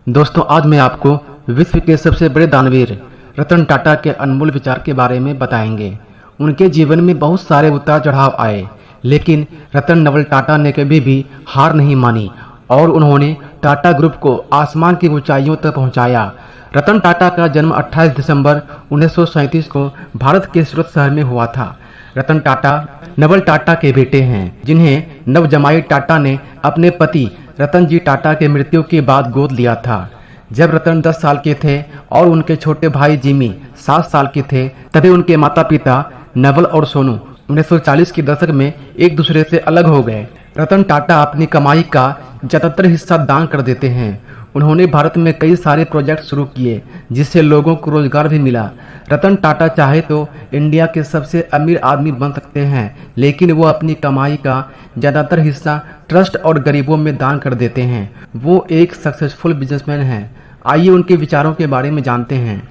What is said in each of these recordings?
दोस्तों, आज मैं आपको विश्व के सबसे बड़े दानवीर रतन टाटा के अनमोल विचार के बारे में बताएंगे। उनके जीवन में बहुत सारे उतार चढ़ाव आए, लेकिन रतन नवल टाटा ने कभी भी हार नहीं मानी और उन्होंने टाटा ग्रुप को आसमान की ऊंचाइयों तक पहुंचाया। रतन टाटा का जन्म 28 दिसंबर 1937 को भारत के सूरत शहर में हुआ था। रतन टाटा नवल टाटा के बेटे हैं, जिन्हें नवजमाई टाटा ने अपने पति रतन जी टाटा के मृत्यु के बाद गोद लिया था। जब रतन 10 साल के थे और उनके छोटे भाई जिमी 7 साल के थे, तभी उनके माता पिता नवल और सोनू 1940 के दशक में एक दूसरे से अलग हो गए। रतन टाटा अपनी कमाई का ज़्यादातर हिस्सा दान कर देते हैं। उन्होंने भारत में कई सारे प्रोजेक्ट शुरू किए, जिससे लोगों को रोजगार भी मिला। रतन टाटा चाहे तो इंडिया के सबसे अमीर आदमी बन सकते हैं, लेकिन वो अपनी कमाई का ज़्यादातर हिस्सा ट्रस्ट और गरीबों में दान कर देते हैं। वो एक सक्सेसफुल बिजनेसमैन हैं। आइए उनके विचारों के बारे में जानते हैं।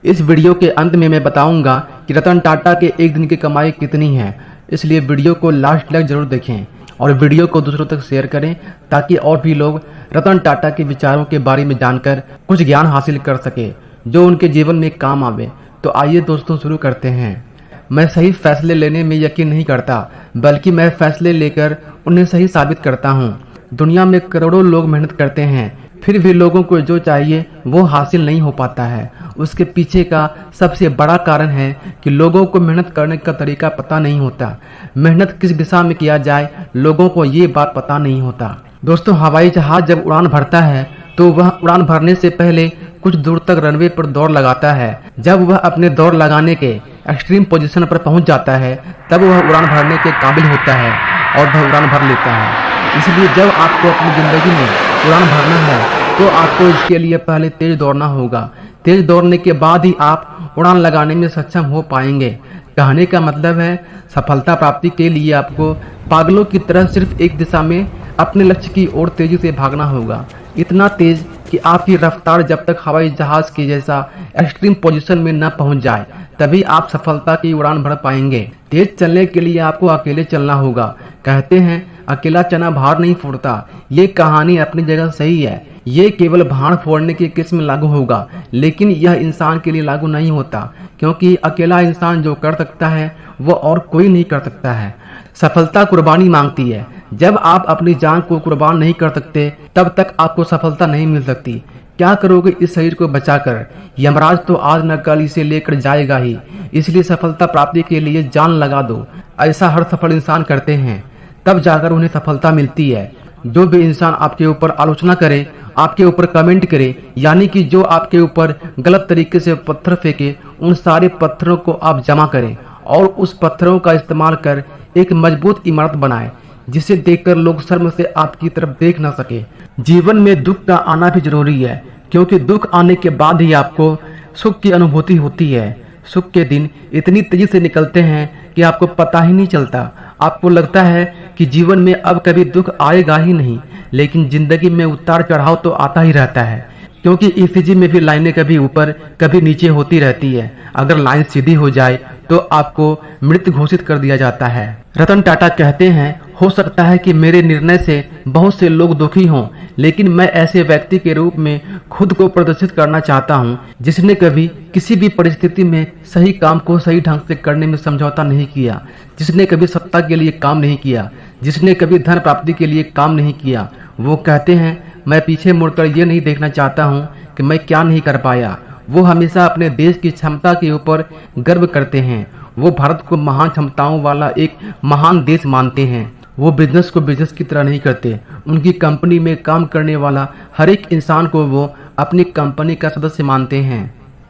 इस वीडियो के अंत में मैं बताऊंगा कि रतन टाटा के एक दिन की कमाई कितनी है, इसलिए वीडियो को लास्ट तक जरूर देखें और वीडियो को दूसरों तक शेयर करें, ताकि और भी लोग रतन टाटा के विचारों के बारे में जानकर कुछ ज्ञान हासिल कर सके जो उनके जीवन में काम आवे। तो आइए दोस्तों, शुरू करते हैं। मैं सही फैसले लेने में यकीन नहीं करता, बल्कि मैं फैसले लेकर उन्हें सही साबित करता हूँ। दुनिया में करोड़ों लोग मेहनत करते हैं, फिर भी लोगों को जो चाहिए वो हासिल नहीं हो पाता है। उसके पीछे का सबसे बड़ा कारण है कि लोगों को मेहनत करने का तरीका पता नहीं होता। मेहनत किस दिशा में किया जाए, लोगों को ये बात पता नहीं होता। दोस्तों, हवाई जहाज जब उड़ान भरता है तो वह उड़ान भरने से पहले कुछ दूर तक रनवे पर दौड़ लगाता है। जब वह अपने दौड़ लगाने के एक्सट्रीम पोजीशन पर पहुंच जाता है, तब वह उड़ान भरने के काबिल होता है और वह उड़ान भर लेता है। इसलिए जब आपको अपनी ज़िंदगी में उड़ान भरना है तो आपको इसके लिए पहले तेज दौड़ना होगा। तेज दौड़ने के बाद ही आप उड़ान लगाने में सक्षम हो पाएंगे। कहने का मतलब है, सफलता प्राप्ति के लिए आपको पागलों की तरह सिर्फ एक दिशा में अपने लक्ष्य की ओर तेजी से भागना होगा। इतना तेज कि आपकी रफ्तार जब तक हवाई जहाज के जैसा एक्सट्रीम पोजीशन में न पहुंच जाए, तभी आप सफलता की उड़ान भर पाएंगे। तेज चलने के लिए आपको अकेले चलना होगा। कहते हैं अकेला चना भार नहीं फोड़ता। ये कहानी अपनी जगह सही है। ये केवल भाड़ फोड़ने के केस में लागू होगा, लेकिन यह इंसान के लिए लागू नहीं होता, क्योंकि अकेला इंसान जो कर सकता है वो और कोई नहीं कर सकता है। सफलता कुर्बानी मांगती है। जब आप अपनी जान को कुर्बान नहीं कर सकते, तब तक आपको सफलता नहीं मिल सकती। क्या करोगे इस शरीर को बचाकर? यमराज तो आज न कल इसे लेकर जाएगा ही। इसलिए सफलता प्राप्ति के लिए जान लगा दो। ऐसा हर सफल इंसान करते हैं, तब जाकर उन्हें सफलता मिलती है। जो भी इंसान आपके ऊपर आलोचना करे, आपके ऊपर कमेंट करे, यानी कि जो आपके ऊपर गलत तरीके से पत्थर फेंके, उन सारे पत्थरों को आप जमा करें और उस पत्थरों का इस्तेमाल कर एक मजबूत इमारत बनाएं, जिसे देखकर लोग शर्म से आपकी तरफ देख ना सके। जीवन में दुख का आना भी जरूरी है, क्योंकि दुख आने के बाद ही आपको सुख की अनुभूति होती है। सुख के दिन इतनी तेजी से निकलते हैं कि आपको पता ही नहीं चलता। आपको लगता है कि जीवन में अब कभी दुख आएगा ही नहीं, लेकिन जिंदगी में उतार चढ़ाव तो आता ही रहता है, क्योंकि ईसीजी में भी लाइनें कभी ऊपर कभी नीचे होती रहती है। अगर लाइन सीधी हो जाए तो आपको मृत घोषित कर दिया जाता है। रतन टाटा कहते हैं, हो सकता है कि मेरे निर्णय से बहुत से लोग दुखी हों, लेकिन मैं ऐसे व्यक्ति के रूप में खुद को प्रदर्शित करना चाहता हूं, जिसने कभी किसी भी परिस्थिति में सही काम को सही ढंग से करने में समझौता नहीं किया, जिसने कभी सत्ता के लिए काम नहीं किया, जिसने कभी धन प्राप्ति के लिए काम नहीं किया। वो कहते हैं, मैं पीछे मुड़कर ये नहीं देखना चाहता हूँ कि मैं क्या नहीं कर पाया। वो हमेशा अपने देश की क्षमता के ऊपर गर्व करते हैं। वो भारत को महान क्षमताओं वाला एक महान देश मानते हैं। वो बिजनेस को बिजनेस की तरह नहीं करते। उनकी कंपनी में काम करने वाला हर एक इंसान को वो अपनी कंपनी का सदस्य मानते हैं।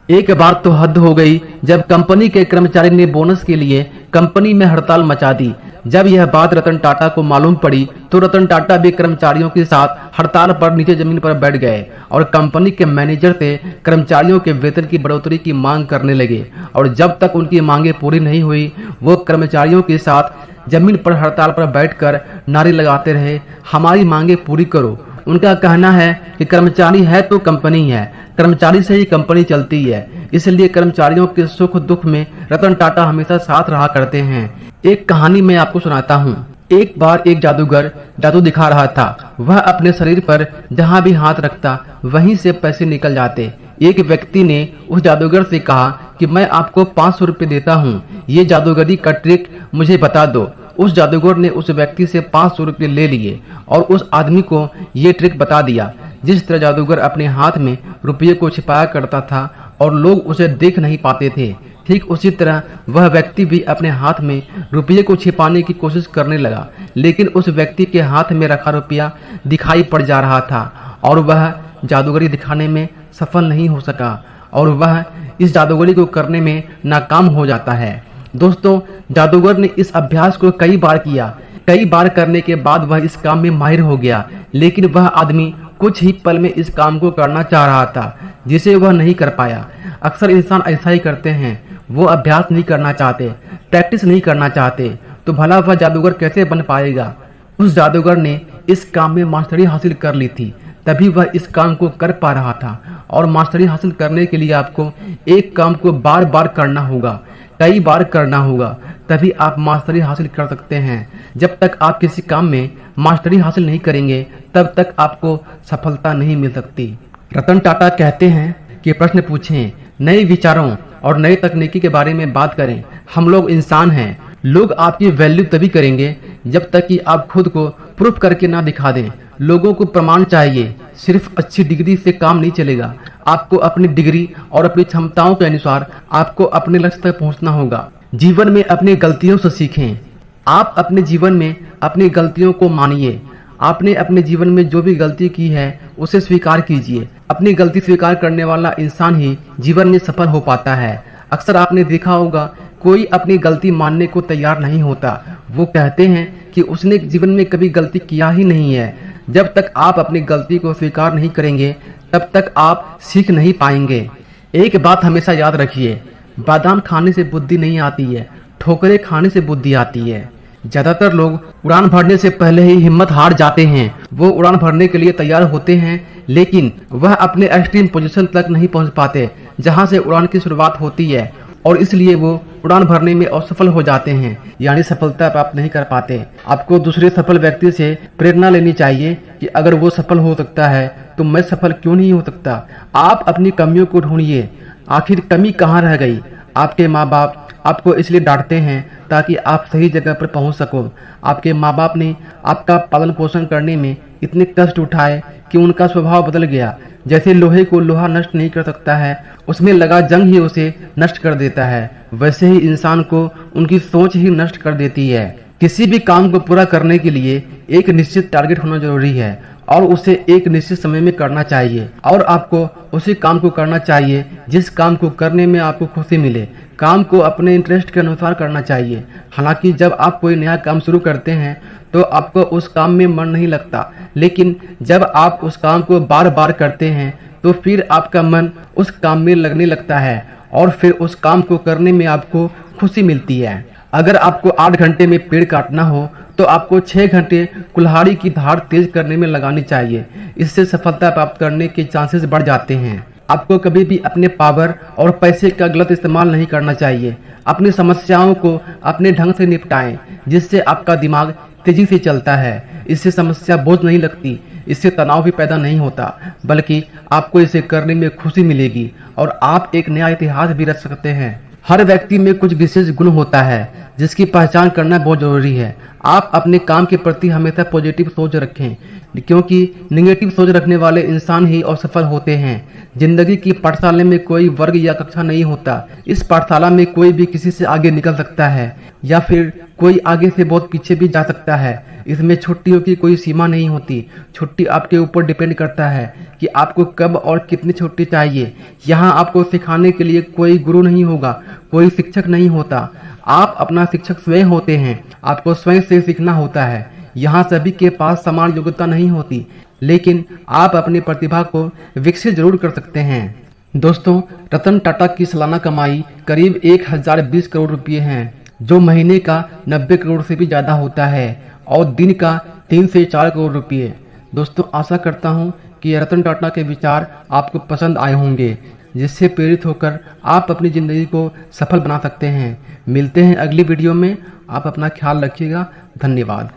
एक बार तो हद हो गई जब कंपनी के कर्मचारी ने बोनस के लिए कंपनी में हड़ताल मचा दी। जब यह बात रतन टाटा को मालूम पड़ी तो रतन टाटा भी कर्मचारियों के साथ हड़ताल पर नीचे जमीन पर बैठ गए और कंपनी के मैनेजर से कर्मचारियों के वेतन की बढ़ोतरी की मांग करने लगे। और जब तक उनकी मांगे पूरी नहीं हुई, वो कर्मचारियों के साथ जमीन पर हड़ताल पर बैठकर नारे लगाते रहे, हमारी मांगे पूरी करो। उनका कहना है कि कर्मचारी है तो कंपनी है, कर्मचारी से ही कंपनी चलती है। इसलिए कर्मचारियों के सुख दुख में रतन टाटा हमेशा साथ रहा करते हैं। एक कहानी मैं आपको सुनाता हूँ। एक बार एक जादूगर जादू दिखा रहा था। वह अपने शरीर पर जहां भी हाथ रखता वहीं से पैसे निकल जाते। एक व्यक्ति ने उस जादूगर से कहा कि मैं आपको 500 रुपये देता हूँ, ये जादूगरी का ट्रिक मुझे बता दो। उस जादूगर ने उस व्यक्ति से 500 रुपये ले लिए और उस आदमी को ये ट्रिक बता दिया। जिस तरह जादूगर अपने हाथ में रुपये को छिपाया करता था और लोग उसे देख नहीं पाते थे, ठीक उसी तरह वह व्यक्ति भी अपने हाथ में रुपये को छिपाने की कोशिश करने लगा। लेकिन उस व्यक्ति के हाथ में रखा रुपया दिखाई पड़ जा रहा था और वह जादूगरी दिखाने में सफल नहीं हो सका और वह इस जादूगरी को करने में नाकाम हो जाता है। दोस्तों, जादूगर ने इस अभ्यास को कई बार किया। कई बार करने के बाद वह इस काम में माहिर हो गया, लेकिन वह आदमी कुछ ही पल में इस काम को करना चाह रहा था जिसे वह नहीं कर पाया। अक्सर इंसान ऐसा ही करते हैं, वो अभ्यास नहीं करना चाहते, प्रैक्टिस नहीं करना चाहते, तो भला वह जादूगर कैसे बन पाएगा। उस जादूगर ने इस काम में मास्टरी हासिल कर ली थी, तभी वह इस काम को कर पा रहा था। और मास्टरी हासिल करने के लिए आपको एक काम को बार बार करना होगा, कई बार करना होगा, तभी आप मास्टरी हासिल कर सकते हैं। जब तक आप किसी काम में मास्टरी हासिल नहीं करेंगे तब तक आपको सफलता नहीं मिल सकती। रतन टाटा कहते हैं कि प्रश्न पूछें, नए विचारों और नए तकनीकी के बारे में बात करें। हम लोग इंसान हैं, लोग आपकी वैल्यू तभी करेंगे जब तक कि आप खुद को प्रूफ करके ना दिखा दें। लोगों को प्रमाण चाहिए, सिर्फ अच्छी डिग्री से काम नहीं चलेगा। आपको अपनी डिग्री और अपनी क्षमताओं के अनुसार आपको अपने लक्ष्य तक पहुंचना होगा। जीवन में अपनी गलतियों से सीखें। आप अपने जीवन में अपनी गलतियों को मानिए। आपने अपने जीवन में जो भी गलती की है उसे स्वीकार कीजिए। अपनी गलती स्वीकार करने वाला इंसान ही जीवन में सफल हो पाता है। अक्सर आपने देखा होगा, कोई अपनी गलती मानने को तैयार नहीं होता। वो कहते हैं कि उसने जीवन में कभी गलती किया ही नहीं है। जब तक आप अपनी गलती को स्वीकार नहीं करेंगे तब तक आप सीख नहीं पाएंगे। एक बात हमेशा याद रखिए, बादाम खाने से बुद्धि नहीं आती है, ठोकरें खाने से बुद्धि आती है। ज्यादातर लोग उड़ान भरने से पहले ही हिम्मत हार जाते हैं। वो उड़ान भरने के लिए तैयार होते हैं, लेकिन वह अपने एक्सट्रीम पोजीशन तक नहीं पहुंच पाते जहां से उड़ान की शुरुआत होती है, और इसलिए वो उड़ान भरने में असफल हो जाते हैं, यानी सफलता प्राप्त नहीं कर पाते। आपको दूसरे सफल व्यक्ति से प्रेरणा लेनी चाहिए कि अगर वो सफल हो सकता है तो मैं सफल क्यों नहीं हो सकता। आप अपनी कमियों को ढूंढिए, आखिर कमी कहाँ रह गई। आपके माँ बाप आपको इसलिए डांटते हैं ताकि आप सही जगह पर पहुंच सको। आपके माँ बाप ने आपका पालन पोषण करने में इतने कष्ट उठाए कि उनका स्वभाव बदल गया। जैसे लोहे को लोहा नष्ट नहीं कर सकता है, उसमें लगा जंग ही उसे नष्ट कर देता है, वैसे ही इंसान को उनकी सोच ही नष्ट कर देती है। किसी भी काम को पूरा करने के लिए एक निश्चित टारगेट होना जरूरी है और उसे एक निश्चित समय में करना चाहिए, और आपको उसी काम को करना चाहिए जिस काम को करने में आपको खुशी मिले। काम को अपने इंटरेस्ट के अनुसार करना चाहिए। हालांकि जब आप कोई नया काम शुरू करते हैं तो आपको उस काम में मन नहीं लगता, लेकिन जब आप उस काम को बार बार करते हैं तो फिर आपका मन उस काम में लगने लगता है और फिर उस काम को करने में आपको खुशी मिलती है। अगर आपको 8 घंटे में पेड़ काटना हो तो आपको 6 घंटे कुल्हाड़ी की धार तेज करने में लगानी चाहिए। इससे सफलता प्राप्त करने के चांसेस बढ़ जाते हैं। आपको कभी भी अपने पावर और पैसे का गलत इस्तेमाल नहीं करना चाहिए। अपनी समस्याओं को अपने ढंग से निपटाएं, जिससे आपका दिमाग तेजी से चलता है। इससे समस्या बोझ नहीं लगती, इससे तनाव भी पैदा नहीं होता, बल्कि आपको इसे करने में खुशी मिलेगी और आप एक नया इतिहास भी रच सकते हैं। हर व्यक्ति में कुछ विशेष गुण होता है जिसकी पहचान करना बहुत जरूरी है। आप अपने काम के प्रति हमेशा पॉजिटिव सोच रखें, क्योंकि निगेटिव सोच रखने वाले इंसान ही असफल होते हैं। जिंदगी की पाठशाला में कोई वर्ग या कक्षा नहीं होता। इस पाठशाला में कोई भी किसी से आगे निकल सकता है या फिर कोई आगे से बहुत पीछे भी जा सकता है। इसमें छुट्टियों की कोई सीमा नहीं होती। छुट्टी आपके ऊपर डिपेंड करता है कि आपको कब और कितनी छुट्टी चाहिए। यहाँ आपको सिखाने के लिए कोई गुरु नहीं होगा, कोई शिक्षक नहीं होता। आप अपना शिक्षक स्वयं होते हैं। आपको स्वयं से सीखना होता है। यहाँ सभी के पास समान योग्यता नहीं होती, लेकिन आप अपनी प्रतिभा को विकसित जरूर कर सकते हैं। दोस्तों, रतन टाटा की सालाना कमाई करीब 1020 करोड़ रुपये हैं, जो महीने का 90 करोड़ से भी ज़्यादा होता है और दिन का 3 से 4 करोड़ रुपये। दोस्तों, आशा करता हूँ कि रतन टाटा के विचार आपको पसंद आए होंगे, जिससे प्रेरित होकर आप अपनी ज़िंदगी को सफल बना सकते हैं। मिलते हैं अगली वीडियो में। आप अपना ख्याल रखिएगा। धन्यवाद।